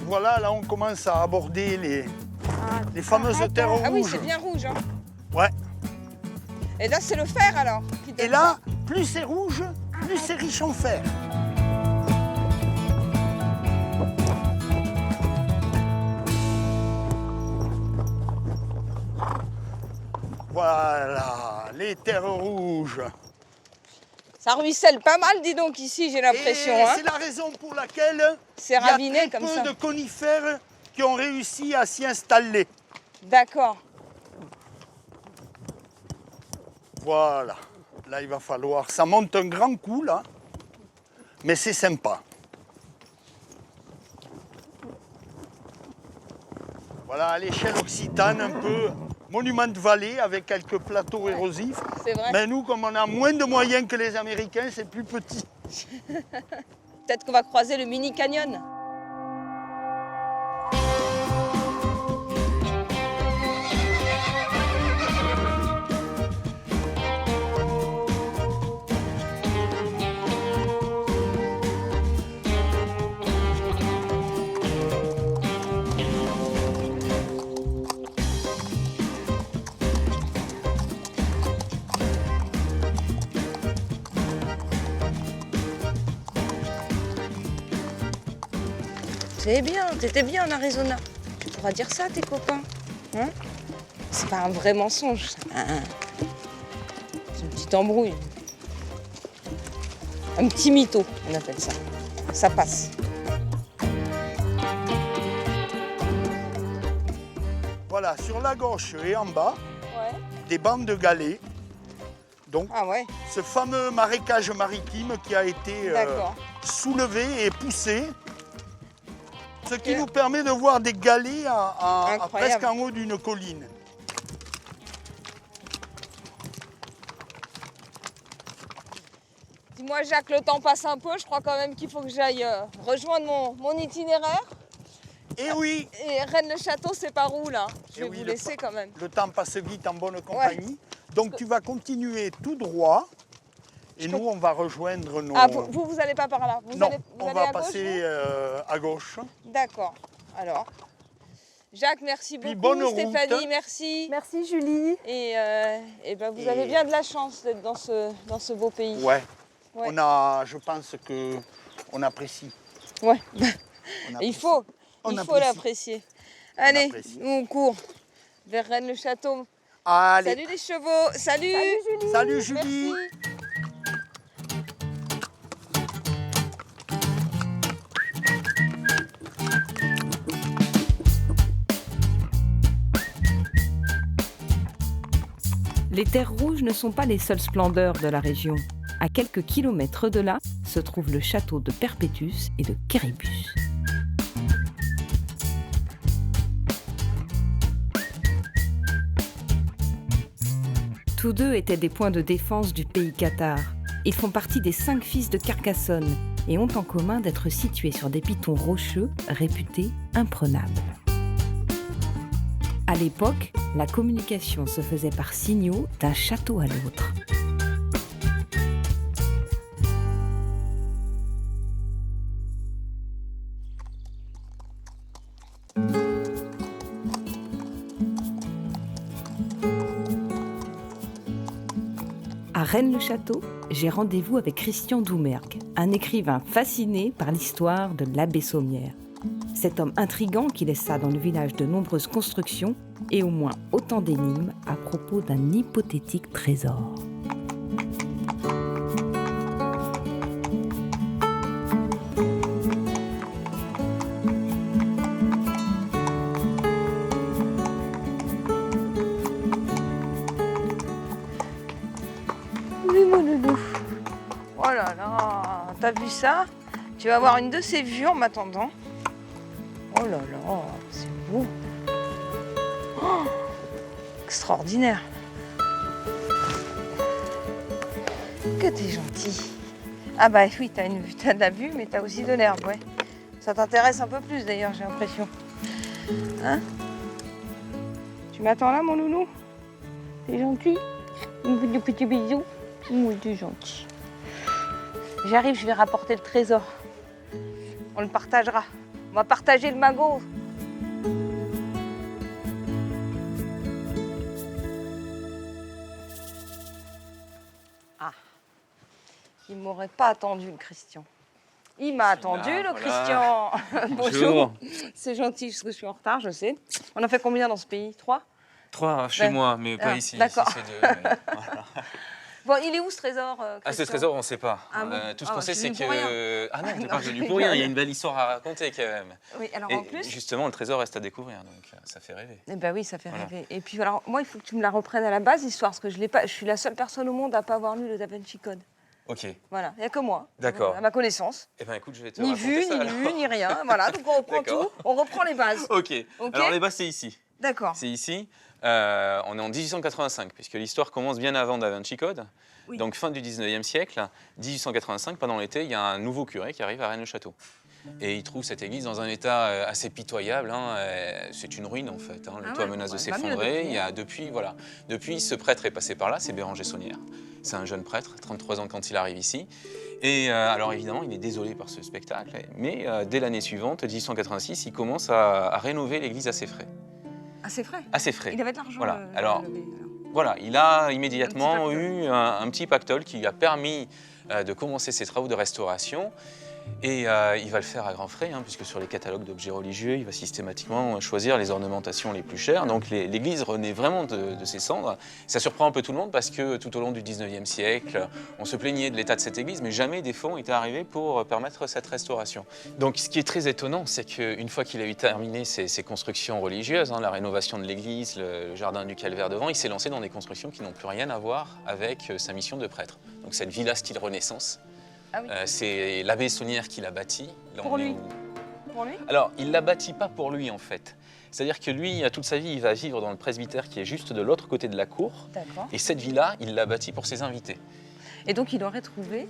voilà, là on commence à aborder les fameuses terres rouges. Ah oui, c'est bien rouge. Hein. Ouais. Et là, c'est le fer alors. Qui donne Et là, plus c'est rouge, plus c'est riche en fer. Voilà, les terres rouges. ça ruisselle pas mal, dis donc, ici, j'ai l'impression. Et Hein. c'est la raison pour laquelle C'est il y a raviné très comme peu ça. de conifères qui ont réussi à s'y installer. D'accord. Voilà, là il va falloir, ça monte un grand coup là, mais c'est sympa. Voilà, à l'échelle occitane, un peu monument de vallée avec quelques plateaux érosifs. C'est vrai. Mais nous, comme on a moins de moyens que les Américains, c'est plus petit. Peut-être qu'on va croiser le mini canyon. C'est bien, t'étais bien en Arizona. Tu pourras dire ça à tes copains. Hein? C'est pas un vrai mensonge, ça. C'est une petite embrouille. Un petit mytho, on appelle ça. Ça passe. Voilà, sur la gauche et en bas, Ouais. des bancs de galets. Donc, Ah ouais, ce fameux marécage maritime qui a été d'accord. soulevé et poussé. Ce qui Ok. nous permet de voir des galets à Incroyable. presque en haut d'une colline. Dis-moi Jacques, le temps passe un peu, je crois quand même qu'il faut que j'aille rejoindre mon itinéraire. Et oui, Et Rennes-le-Château, c'est par où là? Je Eh vais oui, vous le laisser quand même. le temps passe vite en bonne compagnie. Donc tu vas continuer tout droit. Et nous, on va rejoindre nos... Ah, vous allez pas par là? Vous non, allez, vous on allez va à gauche, passer à gauche. vous D'accord. Alors, Jacques, merci Puis beaucoup. bonne route. Stéphanie, merci. Merci Julie. Et ben, vous Et- avez bien de la chance d'être dans ce beau pays. Ouais. Ouais. Je pense que on apprécie. Ouais. On Il apprécie. faut On apprécie. l'apprécier. Allez, apprécie. nous on court vers Rennes-le-Château. Allez, Salut les chevaux, salut. salut Julie. Merci. Les terres rouges ne sont pas les seules splendeurs de la région. À quelques kilomètres de là se trouve le château de Perpétus et de Quéribus. Tous deux étaient des points de défense du pays cathare. Ils font partie des 5 fils de Carcassonne et ont en commun d'être situés sur des pitons rocheux réputés imprenables. À l'époque, la communication se faisait par signaux d'un château à l'autre. À Rennes-le-Château, j'ai rendez-vous avec Christian Doumergue, un écrivain fasciné par l'histoire de l'abbé Sommière. Cet homme intrigant qui laissa dans le village de nombreuses constructions et au moins autant d'énigmes à propos d'un hypothétique trésor. Oui, mon loulou. Oh là là, t'as vu ça? Tu vas avoir une de ces vues en m'attendant. Oh là là, c'est beau. Oh, extraordinaire. Que t'es gentil. Ah bah oui, t'as de la vue, mais t'as aussi de l'herbe, ouais. Ça t'intéresse un peu plus d'ailleurs, j'ai l'impression. Hein? Tu m'attends là, mon loulou? T'es gentil? On me fait des petits bisous. Oui, t'es gentil. J'arrive, je vais rapporter le trésor. On le partagera. On va partager le magot. Ah. Il m'aurait pas attendu, le Christian. Il m'a attendu, le voilà. Christian. Bonjour. C'est gentil, parce que je suis en retard, je sais. On a fait combien dans ce pays? 3? 3 chez Ouais. moi, mais pas Ah, ici. d'accord. Ici, c'est 2. Voilà. Bon, il est où ce trésor, Christian? Ah, ce trésor, on ne sait pas. Ah bon Tout ce Ah, qu'on je sait, suis c'est venue pour rien. que. Ah non, t'es Non, pas je venu pour rien. Il y a rigole. une belle histoire à raconter quand même. Oui, alors Et en plus. justement, le trésor reste à découvrir, donc ça fait rêver. Eh ben oui, ça fait Voilà. rêver. Et puis alors, moi, il faut que tu me la reprennes à la base, l'histoire, parce que je l'ai pas. Je suis la seule personne au monde à pas avoir lu le Da Vinci Code. Ok. Voilà, il n'y a que moi. D'accord. À ma connaissance. Eh ben écoute, je vais te Ni raconter vu, ça, ni alors. lu, ni rien. Voilà, donc on reprend D'accord. tout, on reprend les bases. Ok. Ok. Alors les bases, c'est ici. D'accord. C'est ici. On est en 1885, puisque l'histoire commence bien avant Da Vinci Code. Oui. Donc fin du 19e siècle, 1885, pendant l'été, il y a un nouveau curé qui arrive à Rennes-le-Château. Et il trouve cette église dans un état assez pitoyable. C'est une ruine en fait. Le Ah toit ouais, menace de ouais, va mieux s'effondrer. depuis, Il y a depuis, ce prêtre est passé par là, c'est Béranger Saunière. C'est un jeune prêtre, 33 ans quand il arrive ici. Et alors évidemment, il est désolé par ce spectacle. Mais dès l'année suivante, 1886, il commence à rénover l'église à ses frais. Ah, c'est vrai. À ses frais. Il avait de l'argent. Voilà. Alors, le- Voilà, il a immédiatement Un petit eu un petit pactole qui lui a permis de commencer ses travaux de restauration. Et il va le faire à grands frais, hein, puisque sur les catalogues d'objets religieux, il va systématiquement choisir les ornementations les plus chères. Donc l'église renaît vraiment de ses cendres. Ça surprend un peu tout le monde parce que tout au long du 19e siècle, on se plaignait de l'état de cette église, mais jamais des fonds étaient arrivés pour permettre cette restauration. Donc ce qui est très étonnant, c'est qu'une fois qu'il a eu terminé ses constructions religieuses, hein, la rénovation de l'église, le jardin du Calvaire devant, il s'est lancé dans des constructions qui n'ont plus rien à voir avec sa mission de prêtre. Donc cette villa style Renaissance. Ah oui. C'est l'abbé Saunière qui l'a bâti. Là, Pour lui. Pour lui? Alors, il ne l'a bâti pas pour lui, en fait. C'est-à-dire que lui, toute sa vie, il va vivre dans le presbytère qui est juste de l'autre côté de la cour. D'accord. Et cette villa, il l'a bâtie pour ses invités. Et donc il aurait trouvé,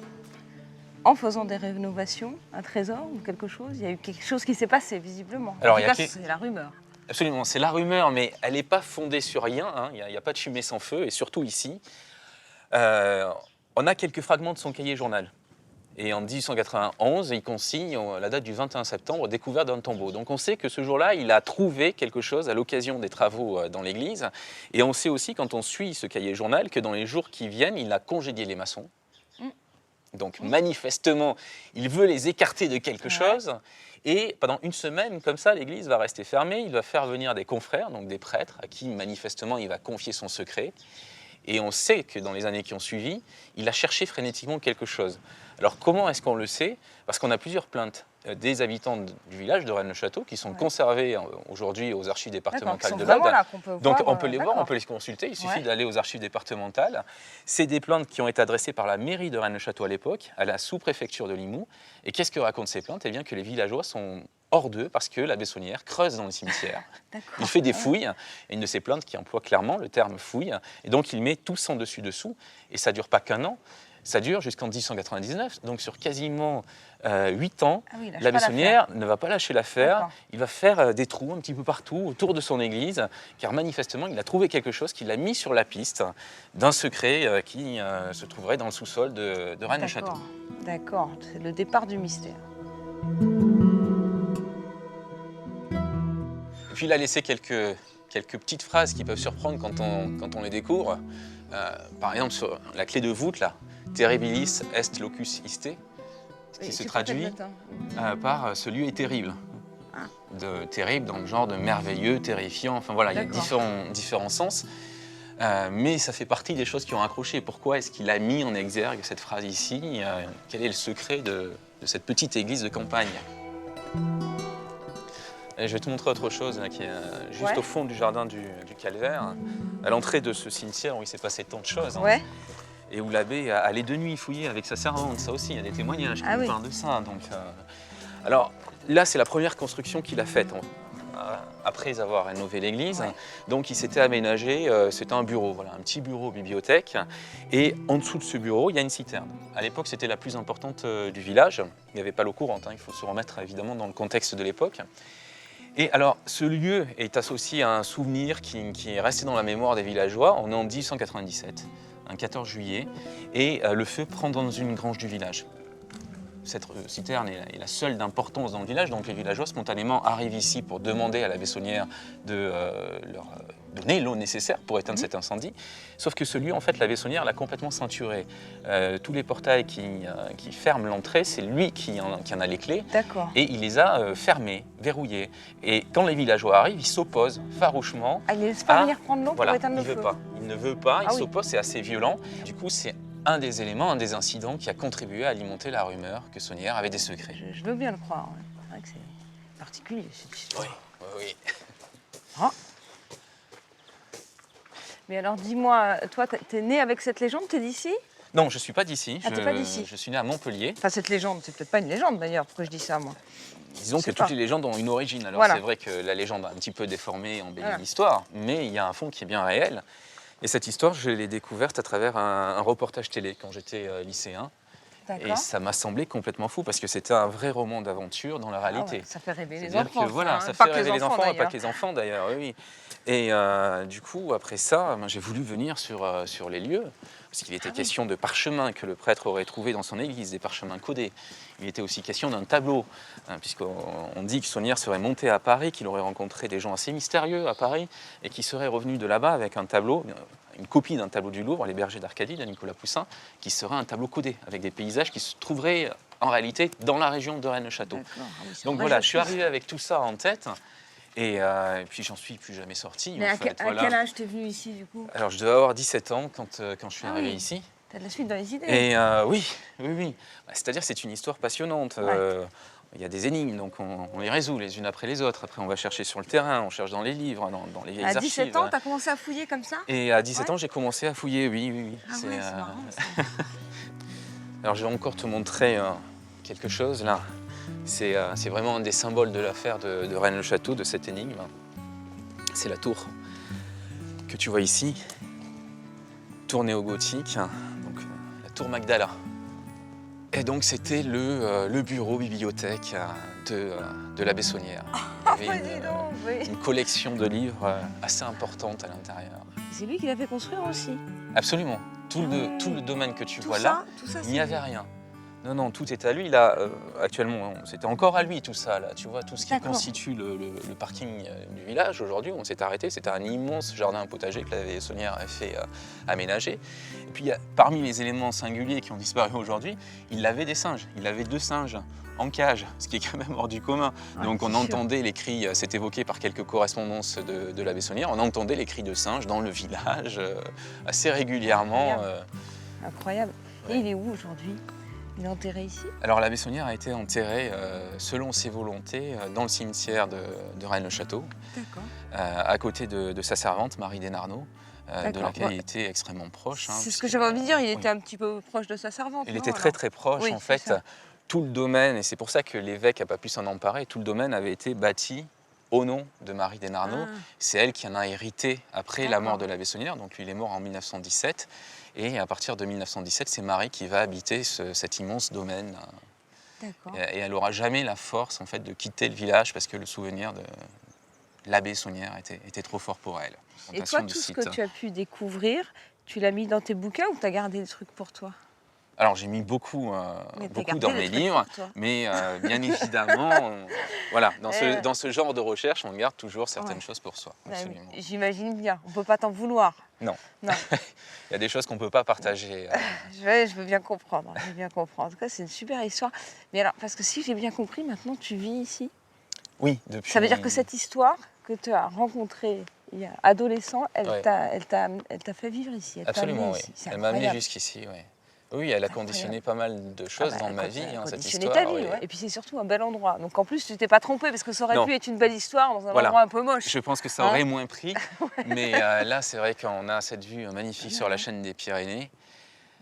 en faisant des rénovations, un trésor ou quelque chose? Il y a eu quelque chose qui s'est passé, visiblement. Alors, en il tout y a cas, qui- c'est la rumeur. Absolument, c'est la rumeur, mais elle n'est pas fondée sur rien. Hein. Il n'y a pas de fumée sans feu, et surtout ici. On a quelques fragments de son cahier journal. Et en 1891, il consigne la date du 21 septembre, découverte d'un tombeau. Donc on sait que ce jour-là, il a trouvé quelque chose à l'occasion des travaux dans l'église. Et on sait aussi, quand on suit ce cahier journal, que dans les jours qui viennent, il a congédié les maçons. Donc manifestement, il veut les écarter de quelque chose. Et pendant une semaine, comme ça, l'église va rester fermée. Il va faire venir des confrères, donc des prêtres, à qui manifestement il va confier son secret. Et on sait que dans les années qui ont suivi, il a cherché frénétiquement quelque chose. Alors comment est-ce qu'on le sait? Parce qu'on a plusieurs plaintes des habitants du village de Rennes-le-Château qui sont conservées aujourd'hui aux archives départementales de l'Aude. Donc on peut les voir, on peut les consulter, il suffit d'aller aux archives départementales. C'est des plaintes qui ont été adressées par la mairie de Rennes-le-Château à l'époque, à la sous-préfecture de Limoux. Et qu'est-ce que racontent ces plaintes? Eh bien que les villageois sont hors d'eux parce que l'abbé Saunière creuse dans le cimetière. Il fait des fouilles, et une de ces plaintes qui emploie clairement le terme fouille, et donc il met tout sang dessus-dessous, et ça ne dure pas qu'un an, ça dure jusqu'en 1899, donc sur quasiment 8 ans, l'abbé Saunière ne va pas lâcher l'affaire, il va faire des trous un petit peu partout autour de son église, car manifestement il a trouvé quelque chose qu'il a mis sur la piste d'un secret qui se trouverait dans le sous-sol de Rennes-le-Château. D'accord, c'est le départ du mystère. Et puis il a laissé quelques petites phrases qui peuvent surprendre quand on les découvre. Par exemple, sur la clé de voûte, là, Terribilis est locus iste, ce qui se traduit par ce lieu est terrible. De terrible dans le genre de merveilleux, terrifiant, enfin voilà, il y a différents sens. Mais ça fait partie des choses qui ont accroché. Pourquoi est-ce qu'il a mis en exergue cette phrase ici? Quel est le secret de cette petite église de campagne? Et je vais te montrer autre chose là, qui est juste au fond du jardin du Calvaire, à l'entrée de ce cimetière où il s'est passé tant de choses. Hein, et où l'abbé allait de nuit fouiller avec sa servante. Ça aussi, il y a des témoignages qui nous parlent de ça. Donc, alors là, c'est la première construction qu'il a faite après avoir rénové l'église. Donc il s'était aménagé, c'était un bureau, voilà, un petit bureau bibliothèque. Et en dessous de ce bureau, il y a une citerne. À l'époque, c'était la plus importante du village. Il n'y avait pas l'eau courante, hein, il faut se remettre évidemment dans le contexte de l'époque. Et alors, ce lieu est associé à un souvenir qui est resté dans la mémoire des villageois. On est en 1897, un 14 juillet, et le feu prend dans une grange du village. Cette citerne est la seule d'importance dans le village, donc les villageois spontanément arrivent ici pour demander à l'abbé Saunière de leur donner l'eau nécessaire pour éteindre cet incendie. Sauf que ce lieu, en fait, l'abbé Saunière l'a complètement ceinturé. Tous les portails qui ferment l'entrée, c'est lui qui en a les clés. Et il les a fermés, verrouillés. Et quand les villageois arrivent, ils s'opposent farouchement. Il ne laisse pas venir prendre l'eau pour éteindre le feu. Il ne veut pas, il s'oppose, c'est assez violent. Du coup, c'est un des éléments, un des incidents qui a contribué à alimenter la rumeur que Saunière avait des secrets. Je veux bien le croire. C'est vrai que c'est particulier cette histoire. Oui. Mais alors dis-moi, toi, t'es né avec cette légende, t'es d'ici? Non, je ne suis pas d'ici. T'es pas d'ici? Je suis né à Montpellier. Enfin, cette légende, c'est peut-être pas une légende d'ailleurs, pourquoi je dis ça, moi? Disons que toutes les légendes ont une origine. Alors c'est vrai que la légende a un petit peu déformé et embelli l'histoire, mais il y a un fond qui est bien réel. Et cette histoire, je l'ai découverte à travers un reportage télé quand j'étais lycéen. Et ça m'a semblé complètement fou parce que c'était un vrai roman d'aventure dans la réalité. Ça fait rêver les enfants. Ça fait rêver les enfants, pas que les enfants d'ailleurs. Oui. Et du coup, après ça, j'ai voulu venir sur les lieux. Parce qu'il était question de parchemins que le prêtre aurait trouvé dans son église, des parchemins codés. Il était aussi question d'un tableau, puisqu'on dit que Saunière serait monté à Paris, qu'il aurait rencontré des gens assez mystérieux à Paris, et qu'il serait revenu de là-bas avec un tableau, une copie d'un tableau du Louvre, Les Bergers d'Arcadie, de Nicolas Poussin, qui serait un tableau codé, avec des paysages qui se trouveraient en réalité dans la région de Rennes-le-Château. D'accord. Ah oui, c'est Donc vrai, voilà, je je suis sais. arrivé avec tout ça en tête et puis j'en suis plus jamais sorti. Mais en à, fait, à voilà. quel âge t'es venu ici du coup? Alors je devais avoir 17 ans quand je suis Ah arrivé oui. ici. T'as de la suite dans les idées. Et oui. Bah, c'est-à-dire c'est une histoire passionnante. Il y a des énigmes, donc on les résout les unes après les autres. Après on va chercher sur le terrain, on cherche dans les livres, dans les vieilles À archives. 17 ans, t'as commencé à fouiller comme ça? Et à 17 Ouais. ans, j'ai commencé à fouiller, oui. Ah ouais, c'est marrant ça. Alors je vais encore te montrer quelque chose là. C'est vraiment un des symboles de l'affaire de Rennes-le-Château, de cette énigme. C'est la tour que tu vois ici, tour néo-gothique, donc la tour Magdala. Et donc c'était le bureau bibliothèque de la Bessonnière. Il y Ah, avait dis donc, oui. une collection de livres assez importante à l'intérieur. C'est lui qui l'a fait construire aussi. Absolument. Tout le domaine que tu vois là, Tout ça, il n'y avait rien. Non, tout est à lui. Là, actuellement, c'était encore à lui tout ça. Là, tu vois, tout ce qui D'accord. constitue le parking du village. Aujourd'hui, on s'est arrêté. C'était un immense jardin potager que la Bessonnière avait fait aménager. Et puis, parmi les éléments singuliers qui ont disparu aujourd'hui, il avait des singes. Il avait 2 singes en cage, ce qui est quand même hors du commun. Ouais, Donc, on c'est sûr. entendait les cris, c'est évoqué par quelques correspondances de la Bessonnière, on entendait les cris de singes dans le village assez régulièrement. Incroyable. Ouais. Et il est où aujourd'hui? Il est enterré ici? Alors la Bessonnière a été enterrée selon ses volontés dans le cimetière de Rennes-le-Château, D'accord. à côté de sa servante Marie Desnarnaud, de D'accord, laquelle ouais. il était extrêmement proche. C'est ce que j'avais envie de dire, il était oui. un petit peu proche de sa servante. Il non, était alors très très proche. Oui, En c'est fait, ça. tout le domaine, et c'est pour ça que l'évêque n'a pas pu s'en emparer, tout le domaine avait été bâti au nom de Marie Desnarnaud. Ah. C'est elle qui en a hérité après la mort D'accord. de la Bessonnière. Donc lui, il est mort en 1917. Et à partir de 1917, c'est Marie qui va habiter cet immense domaine. D'accord. Et elle n'aura jamais la force en fait, de quitter le village parce que le souvenir de la Bessonnière était trop fort pour elle. Et Présentation toi, du tout ce site. que tu as pu découvrir, tu l'as mis dans tes bouquins ou tu as gardé des trucs pour toi? Alors j'ai mis beaucoup, Mais t'as beaucoup gardé dans des mes trucs livres, pour toi. mais bien évidemment, voilà, dans ce genre de recherche, on garde toujours certaines Ouais. choses pour soi. Bah, Absolument. j'imagine bien, on peut pas t'en vouloir. Non. Non. Il y a des choses qu'on ne peut pas partager. Je veux bien comprendre, je veux bien comprendre. En tout cas, c'est une super histoire. Mais alors, parce que si j'ai bien compris, maintenant tu vis ici. Oui, depuis. Ça veut dire que cette histoire que tu as rencontrée il y a adolescent, elle Ouais. t'a fait vivre ici. Elle t'a Absolument, amené oui. ici. C'est Elle m'a amené incroyable. jusqu'ici, oui. Oui, elle a conditionné pas mal de choses dans ma vie, Elle a cette conditionné histoire. ta vie, oui. ouais. Et puis c'est surtout un bel endroit. Donc en plus, tu t'es pas trompé parce que ça aurait Non. pu être une belle histoire dans un Voilà. endroit un peu moche. Je pense que ça Hein aurait moins pris, mais là, c'est vrai qu'on a cette vue magnifique sur la chaîne des Pyrénées.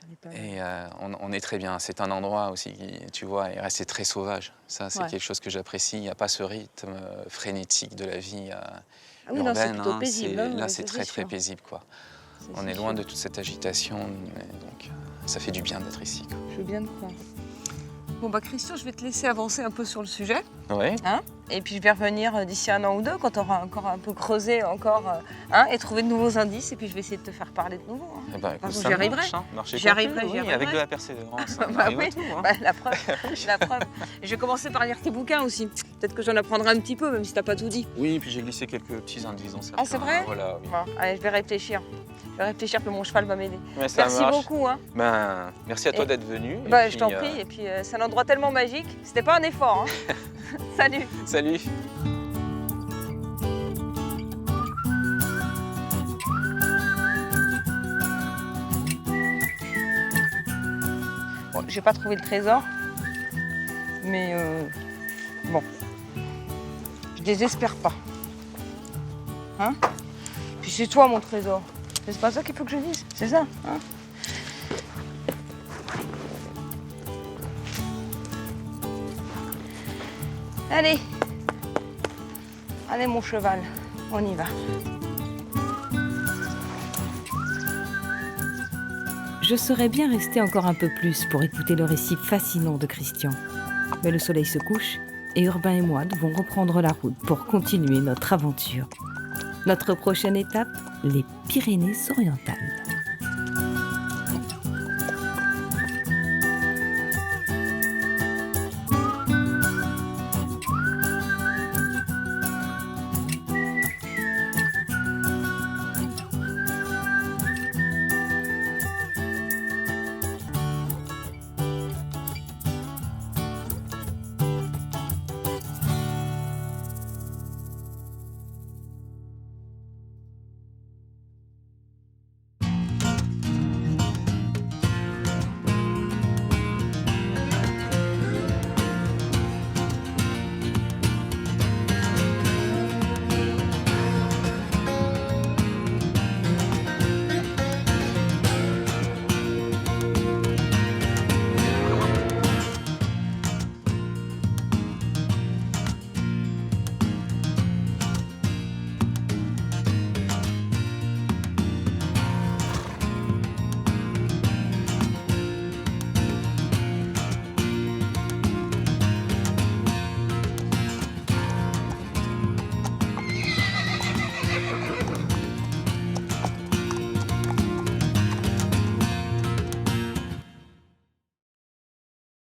On est pas mal. Et on est très bien. C'est un endroit aussi qui, tu vois, est resté très sauvage. Ça, c'est Ouais. quelque chose que j'apprécie. Il n'y a pas ce rythme frénétique de la vie Ah oui, non, c'est urbaine. plutôt hein. paisible. C'est- hein, là, ouais, c'est ça, très, très sûr. paisible, quoi. Ça, On c'est est loin sûr. de toute cette agitation, et donc ça fait du bien d'être ici, quoi. Je veux bien te croire. Bon, bah Christian, je vais te laisser avancer un peu sur le sujet. Ouais. Et puis je vais revenir d'ici 1 an ou 2 quand tu auras encore un peu creusé et trouvé de nouveaux indices. Et puis je vais essayer de te faire parler de nouveau. hein. Eh ben, écoute, J'y ça marche, arriverai. hein. Marcher J'y arriverai, conclu, j'y oui, avec arriverai. de la persévérance. On Bah arrive à oui. tout, hein. Bah, la preuve. La preuve. Et je vais commencer par lire tes bouquins aussi. Peut-être que j'en apprendrai un petit peu, même si t'as pas tout dit. Oui, puis j'ai glissé quelques petits indices dans certains. Ah, c'est vrai Voilà, oui. Bon, allez, je vais réfléchir. Je vais réfléchir, puis mon cheval va m'aider. Mais ça Merci marche. beaucoup. Hein. Ben, merci à toi Et- d'être venu. et Bah, puis, je t'en prie. Et puis c'est un endroit tellement magique. C'était pas un effort. Hein. Salut. Salut. Bon, j'ai pas trouvé le trésor, mais bon, je désespère pas. Hein? Puis c'est toi mon trésor. C'est pas ça qu'il faut que je dise, c'est ça. Hein? Allez, allez mon cheval, on y va. Je serais bien restée encore un peu plus pour écouter le récit fascinant de Christian. Mais le soleil se couche et Urbain et moi devons reprendre la route pour continuer notre aventure. Notre prochaine étape, les Pyrénées orientales.